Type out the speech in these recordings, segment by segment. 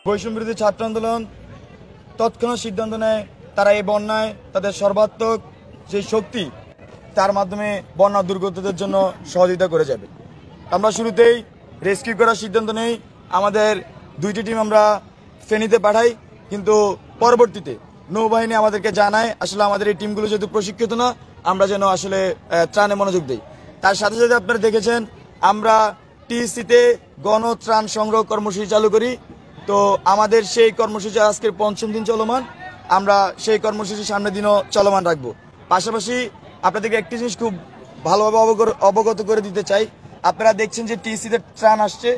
বৈষম্য বিরোধী ছাত্র আন্দোলন তৎক্ষণাৎ সিদ্ধান্ত নেয় তারা এই বন্যায় তাদের সর্বাত্মক যে শক্তি তার মাধ্যমে বন্যা দুর্গতদের জন্য সহযোগিতা করে যাবে। আমরা শুরুতেই রেস্কিউ করার সিদ্ধান্ত নেই। আমাদের দুইটি টিম আমরা ফেনীতে পাঠাই, কিন্তু পরবর্তীতে নৌবাহিনী আমাদেরকে জানায় আসলে আমাদের এই টিমগুলো যেহেতু প্রশিক্ষিত না, আমরা যেন আসলে ত্রাণে মনোযোগ দিই। তার সাথে সাথে আপনারা দেখেছেন আমরা টিসিতে গণত্রাণ সংগ্রহ কর্মসূচি চালু করি। তো আমাদের সেই কর্মসূচি আজকের ৫ম দিন চলমান, আমরা সেই কর্মসূচি সামনের দিনও চলমান রাখবো। পাশাপাশি আপনাদেরকে একটি জিনিস খুব ভালোভাবে অবগত করে দিতে চাই। আপনারা দেখছেন যে টিসিতে ত্রাণ আসছে,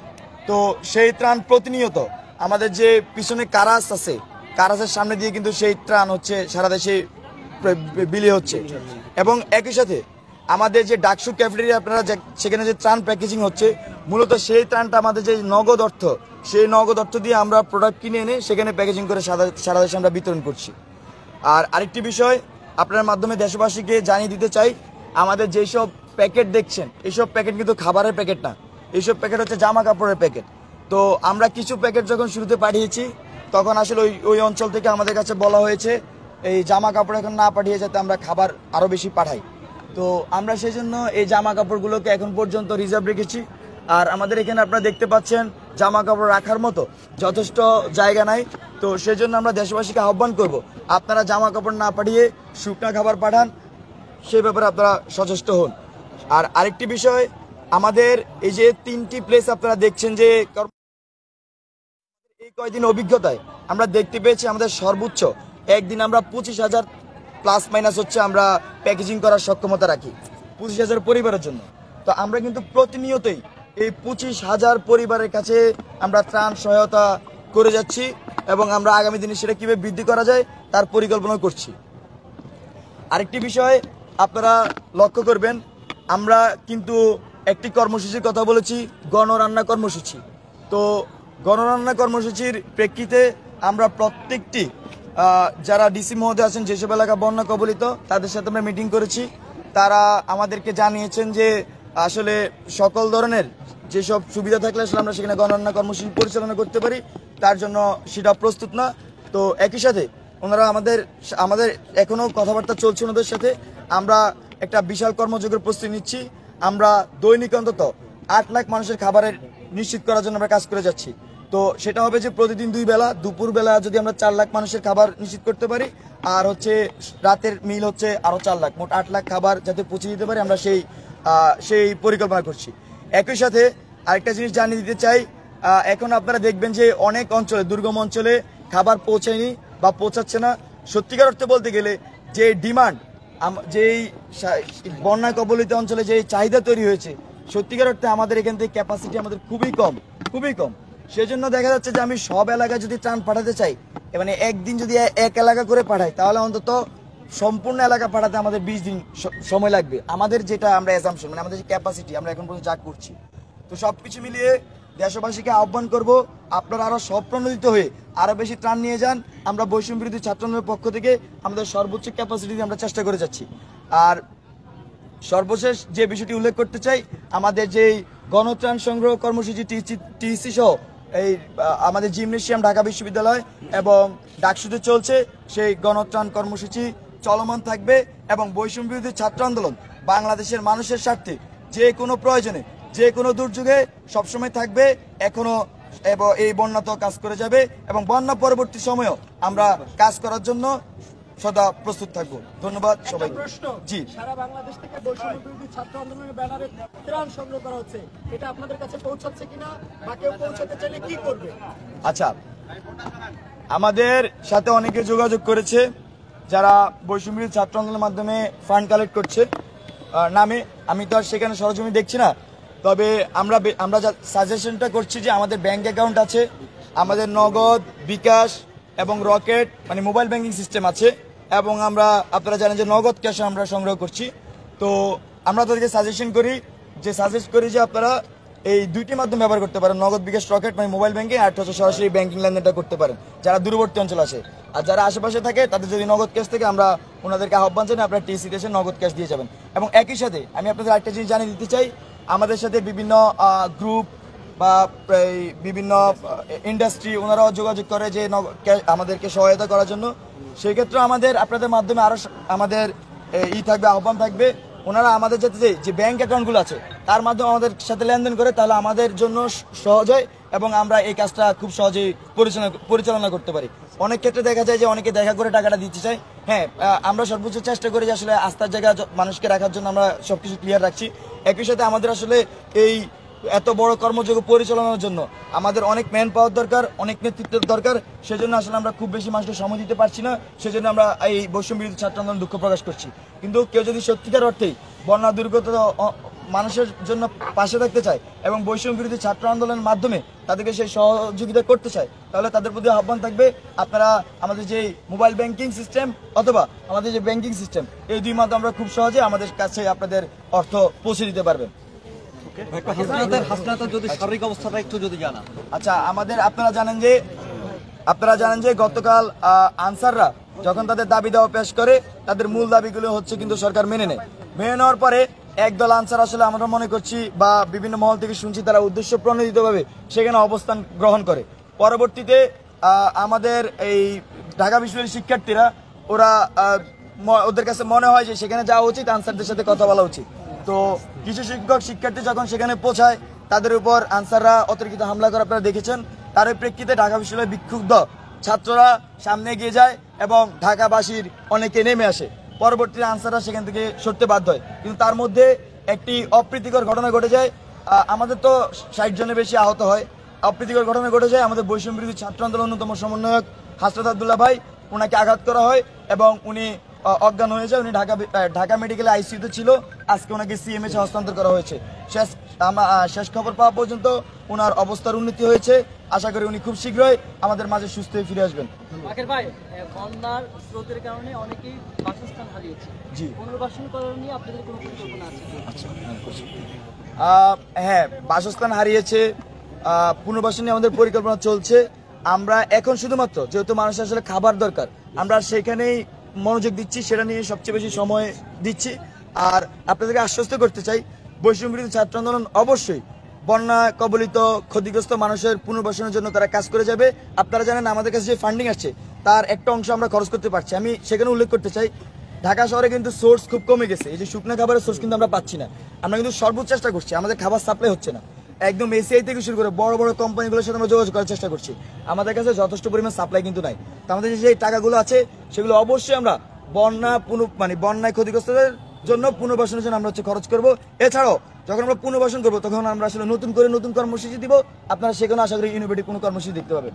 তো সেই ত্রাণ প্রতিনিয়ত আমাদের যে পিছনে কারাজ আছে, কারাজের সামনে দিয়ে কিন্তু সেই ত্রাণ হচ্ছে সারা দেশে বিলি হচ্ছে। এবং একই সাথে আমাদের যে ডাকসু ক্যাফেটেরিয়া আপনারা সেখানে যে ত্রাণ প্যাকেজিং হচ্ছে, মূলত সেই ত্রাণটা আমাদের যে নগদ অর্থ, সেই নগদ অর্থ দিয়ে আমরা প্রোডাক্ট কিনে এনে সেখানে প্যাকেজিং করে সারা দেশে আমরা বিতরণ করছি। আর আরেকটি বিষয় আপনার মাধ্যমে দেশবাসীকে জানিয়ে দিতে চাই, আমাদের যেসব প্যাকেট দেখছেন এইসব প্যাকেট কিন্তু খাবারের প্যাকেট না, এইসব প্যাকেট হচ্ছে জামা কাপড়ের প্যাকেট। তো আমরা কিছু প্যাকেট যখন শুরুতে পাঠিয়েছি তখন আসলে ওই অঞ্চল থেকে আমাদের কাছে বলা হয়েছে এই জামা কাপড় এখন না পাঠিয়ে যাতে আমরা খাবার আরও বেশি পাঠাই। তো আমরা সেই জন্য এই জামা কাপড়গুলোকে এখন পর্যন্ত রিজার্ভ রেখেছি। আর আমাদের এখানে আপনারা দেখতে পাচ্ছেন জামা কাপড় রাখার মতো যথেষ্ট জায়গা নাই। তো সেই জন্য আমরা দেশবাসীকে আহ্বান করব, আপনারা জামা কাপড় না পাঠিয়ে শুকনা খাবার পাঠান, সেই ব্যাপারে আপনারা সচেষ্ট হন। আর আরেকটি বিষয়, আমাদের এই যে 3টি প্লেস আপনারা দেখছেন যে এই কয়েকদিন অভিজ্ঞতায় আমরা দেখতে পেয়েছি আমাদের সর্বোচ্চ একদিন আমরা 25,000 প্লাস মাইনাস হচ্ছে আমরা প্যাকেজিং করার সক্ষমতা রাখি 25,000 পরিবারের জন্য। তো আমরা কিন্তু প্রতিনিয়তই এই 25,000 পরিবারের কাছে আমরা ত্রাণ সহায়তা করে যাচ্ছি এবং আমরা আগামী দিনে সেটা কীভাবে বৃদ্ধি করা যায় তার পরিকল্পনা করছি। আরেকটি বিষয় আপনারা লক্ষ্য করবেন, আমরা কিন্তু একটি কর্মসূচির কথা বলেছি, গণরান্না কর্মসূচি। তো গণরান্না কর্মসূচির প্রেক্ষিতে আমরা প্রত্যেকটি যারা ডিসি মহোদয় আছেন যেসব এলাকা বন্যা কবলিত তাদের সাথে আমরা মিটিং করেছি। তারা আমাদেরকে জানিয়েছেন যে আসলে সকল ধরনের যেসব সুবিধা থাকলে আসলে আমরা সেখানে গণরান্না কর্মসূচি পরিচালনা করতে পারি, তার জন্য সেটা প্রস্তুত না। তো একই সাথে ওনারা আমাদের এখনও কথাবার্তা চলছে ওনাদের সাথে। আমরা একটা বিশাল কর্মযোগের প্রস্তুতি নিচ্ছি। আমরা দৈনিক অন্তত 8 লাখ মানুষের খাবারের নিশ্চিত করার জন্য আমরা কাজ করে যাচ্ছি। তো সেটা হবে যে প্রতিদিন 2 বেলা, দুপুরবেলা যদি আমরা 4 লাখ মানুষের খাবার নিশ্চিত করতে পারি, আর হচ্ছে রাতের মিল হচ্ছে আরও 4 লাখ, মোট 8 লাখ খাবার যাতে পৌঁছে দিতে পারি, আমরা সেই পরিকল্পনা করছি। একই সাথে আরেকটা জিনিস জানিয়ে দিতে চাই, এখন আপনারা দেখবেন যে অনেক অঞ্চলে, দুর্গম অঞ্চলে খাবার পৌঁছায়নি বা পৌঁছাচ্ছে না। সত্যিকার অর্থে বলতে গেলে যে ডিমান্ড, যেই বন্যা কবলিত অঞ্চলে যে চাহিদা তৈরি হয়েছে, সত্যিকার অর্থে আমাদের এখান থেকে ক্যাপাসিটি আমাদের খুবই কম। সেই জন্য দেখা যাচ্ছে যে আমি সব এলাকায় যদি ত্রাণ পাঠাতে চাই, মানে একদিন যদি এক এলাকা করে পাঠাই, তাহলে অন্তত সম্পূর্ণ এলাকা পাঠাতে আমাদের 20 দিন সময় লাগবে। আমাদের যেটা আমরা অ্যাসাম্পশন, মানে আমাদের যে ক্যাপাসিটি আমরা এখন পর্যন্ত যা করছি। তো সবকিছু মিলিয়ে দেশবাসীকে আহ্বান করব, আপনারা আরো স্বপ্রণোদিত হয়ে আরো বেশি ত্রাণ নিয়ে যান। আমরা বৈষম্য বিরোধী ছাত্র আন্দোলনের পক্ষ থেকে আমাদের সর্বোচ্চ ক্যাপাসিটি দিয়ে আমরা চেষ্টা করে যাচ্ছি। আর সর্বশেষ যে বিষয়টি উল্লেখ করতে চাই, আমাদের যেই গণত্রাণ সংগ্রহ কর্মসূচি টিসি সহ এই আমাদের জিমনেশিয়াম ঢাকা বিশ্ববিদ্যালয় এবং ডাকসুতে চলছে, সেই গণত্রাণ কর্মসূচি চলমান থাকবে এবং বৈষম্য বিরোধী ছাত্র আন্দোলন বাংলাদেশের মানুষের স্বার্থে যে কোনো প্রয়োজনে, যে কোনো দুর্যোগে সবসময় থাকবে এখনো, এবং এই বন্যাতেও কাজ করে যাবে এবং বন্যা পরবর্তী সময়েও আমরা কাজ করার জন্য সদা প্রস্তুত থাকবো। ধন্যবাদ সবাই। জি, সারা বাংলাদেশ থেকে বৈষম্য বিরোধী ছাত্র আন্দোলনের ব্যানারে ত্রাণ সংগ্রহ করা হচ্ছে, এটা আপনাদের কাছে পৌঁছাচ্ছে কিনা বা কেউ পৌঁছাতে চাইলে কি করবে? আচ্ছা, আমাদের সাথে অনেকে যোগাযোগ করেছে যারা বৈষম্য বিরোধী ছাত্র আন্দোলনের মাধ্যমে ফান্ড কালেক্ট করছে নামে। আমি তো আর সেখানে সরজমি দেখছি না, তবে আমরা সাজেশনটা করছি যে আমাদের ব্যাংক অ্যাকাউন্ট আছে, আমাদের নগদ, বিকাশ এবং রকেট মানে মোবাইল ব্যাংকিং সিস্টেম আছে, এবং আপনারা জানেন যে নগদ ক্যাশ আমরা সংগ্রহ করছি। তো আমরা তাদেরকে সাজেস্ট করি যে আপনারা এই দুইটি মাধ্যম ব্যবহার করতে পারেন, নগদ, বিকাশ, রকেট মানে মোবাইল ব্যাংকিং, আর হচ্ছে সরাসরি ব্যাংকিং লেনদেনটা করতে পারেন যারা দূরবর্তী অঞ্চল আছে। আর যারা আশেপাশে থাকে তাদের যদি নগদ ক্যাশ থেকে আমরা ওনাদেরকে আহ্বান জানাই আপনারা টিসি দেশে নগদ ক্যাশ দিয়ে যাবেন। এবং একই সাথে আমি আপনাদের আরেকটা জিনিস জানিয়ে দিতে চাই, আমাদের সাথে বিভিন্ন গ্রুপ বা এই বিভিন্ন ইন্ডাস্ট্রি ওনারাও যোগাযোগ করে যে আমাদেরকে সহায়তা করার জন্য। সেই ক্ষেত্রে আমাদের আপনাদের মাধ্যমে আরো আমাদের থাকবে, আহ্বান থাকবে, ওনারা আমাদের যাতে যে ব্যাংক অ্যাকাউন্টগুলো আছে তার মাধ্যমে আমাদের সাথে লেনদেন করে, তাহলে আমাদের জন্য সহজ হয় এবং আমরা এই কাজটা খুব সহজেই পরিচালনা করতে পারি। অনেক ক্ষেত্রে দেখা যায় যে অনেকে দেখা করে টাকাটা দিতে চায়। হ্যাঁ, আমরা সর্বোচ্চ চেষ্টা করি যে আসলে আস্থার জায়গা মানুষকে রাখার জন্য আমরা সবকিছু ক্লিয়ার রাখছি। একই সাথে আমাদের আসলে এই এত বড় কর্মযোগ্য পরিচালনার জন্য আমাদের অনেক ম্যান পাওয়ার দরকার, অনেক নেতৃত্বের দরকার। সেজন্য আসলে আমরা খুব বেশি মানুষকে সময় দিতে পারছি না। সেজন্য আমরা এই বৈষম্য বিরোধী ছাত্র আন্দোলন দুঃখ প্রকাশ করছি। কিন্তু কেউ যদি সত্যিকার অর্থেই বন্যা দুর্গত মানুষের জন্য পাশে থাকতে চায় এবং বৈষম্য বিরোধী ছাত্র আন্দোলনের মাধ্যমে তাদেরকে সেই সহযোগিতা করতে চায়, তাহলে তাদের প্রতি আহ্বান থাকবে আপনারা আমাদের যে মোবাইল ব্যাংকিং সিস্টেম অথবা আমাদের যে ব্যাংকিং সিস্টেম, এই দুই মাধ্যমে আমরা খুব সহজে আমাদের কাছে আপনাদের অর্থ পৌঁছে দিতে পারবেন। যদি শারীরিক অবস্থাটা একটু যদি জানা। আচ্ছা, আমাদের আপনারা জানেন যে গতকাল আনসাররা যখন তাদের দাবি দেওয়া পেশ করে, তাদের মূল দাবিগুলো হচ্ছে কিন্তু সরকার মেনে নেওয়ার পরে একদল আনসার আসলে আমরা মনে করছি বা বিভিন্ন মহল থেকে শুনছি তারা উদ্দেশ্য প্রণোদিতভাবে সেখানে অবস্থান গ্রহণ করে। পরবর্তীতে আমাদের এই ঢাকা বিশ্ববিদ্যালয়ের শিক্ষার্থীরা ওদের কাছে মনে হয় যে সেখানে যাওয়া উচিত, আনসারদের সাথে কথা বলা উচিত। তো কিছু শিক্ষার্থী যখন সেখানে পৌঁছায়, তাদের উপর আনসাররা অতিরিক্ত হামলা করে আপনারা দেখেছেন। তার প্রেক্ষিতে ঢাকা বিশ্ববিদ্যালয়ের বিক্ষুব্ধ ছাত্ররা সামনে এগিয়ে যায় এবং ঢাকাবাসীর অনেকে নেমে আসে। পরবর্তীতে আনসাররা সেখান থেকে সরতে বাধ্য হয়। কিন্তু তার মধ্যে একটি অপ্রীতিকর ঘটনা ঘটে যায়। আমাদের তো 60 জনের বেশি আহত হয়। অপ্রীতিকর ঘটনা ঘটে যায়, আমাদের বৈষম্য বিরোধী ছাত্র আন্দোলনের অন্যতম সমন্বয়ক হাসরত আব্দুল্লাহ ভাই, ওনাকে আঘাত করা হয় এবং উনি অজ্ঞান হয়ে যায়। উনি ঢাকা মেডিকেল আইসিইউতে ছিল। আজকে ওনাকে সিএমএইচ হস্তান্তর করা হয়েছে। শেষ খবর পাওয়া পর্যন্ত ওনার অবস্থার উন্নতি হয়েছে। আশা করি উনি খুব শীঘ্রই আমাদের মাঝে সুস্থ হয়ে ফিরে আসবেন। ভাই, বন্যার স্রোতের কারণে অনেকেই বাসস্থান হারিয়েছে। জি, পুনর্বাসন করার নিয়ে আপনাদের কোনো পরিকল্পনা আছে? আচ্ছা, হ্যাঁ, বাসস্থান হারিয়েছে, পুনর্বাসন নিয়ে আমাদের পরিকল্পনা চলছে। আমরা এখন শুধুমাত্র যেহেতু মানুষের আসলে খাবার দরকার, আমরা সেখানেই মনোযোগ দিচ্ছি, সেটা নিয়ে সবচেয়ে বেশি সময় দিচ্ছি। আর আপনাদেরকে আশ্বস্ত করতে চাই, বৈষম্য বিরোধী ছাত্র আন্দোলন অবশ্যই বন্যা কবলিত ক্ষতিগ্রস্ত মানুষের পুনর্বাসনের জন্য তারা কাজ করে যাবে। আপনারা জানেন আমাদের কাছে যে ফান্ডিং আসছে তার একটা অংশ আমরা খরচ করতে পারছি। আমি সেখানে উল্লেখ করতে চাই, ঢাকা শহরে কিন্তু সোর্স খুব কমে গেছে। এই যে শুকনো খাবারের সোর্স কিন্তু আমরা পাচ্ছি না। আমরা কিন্তু সর্বোচ্চ চেষ্টা করছি, আমাদের খাবার সাপ্লাই হচ্ছে না। একদম এসিআই থেকে শুরু করে বড় বড় কোম্পানিগুলোর সাথে আমরা যোগাযোগ করার চেষ্টা করছি। আমাদের কাছে যথেষ্ট পরিমাণ সাপ্লাই কিন্তু নাই। তো আমাদের যে টাকাগুলো আছে সেগুলো অবশ্যই আমরা বন্যায় ক্ষতিগ্রস্তদের জন্য পুনর্বাসনের জন্য আমরা খরচ করবো। এছাড়াও যখন আমরা পুনর্বাসন করবো তখন আমরা আসলে নতুন কর্মসূচি দিব। আপনারা সেখানে আশা করি ইনোভেটিভ কোনো কর্মসূচি দেখতে পাবেন।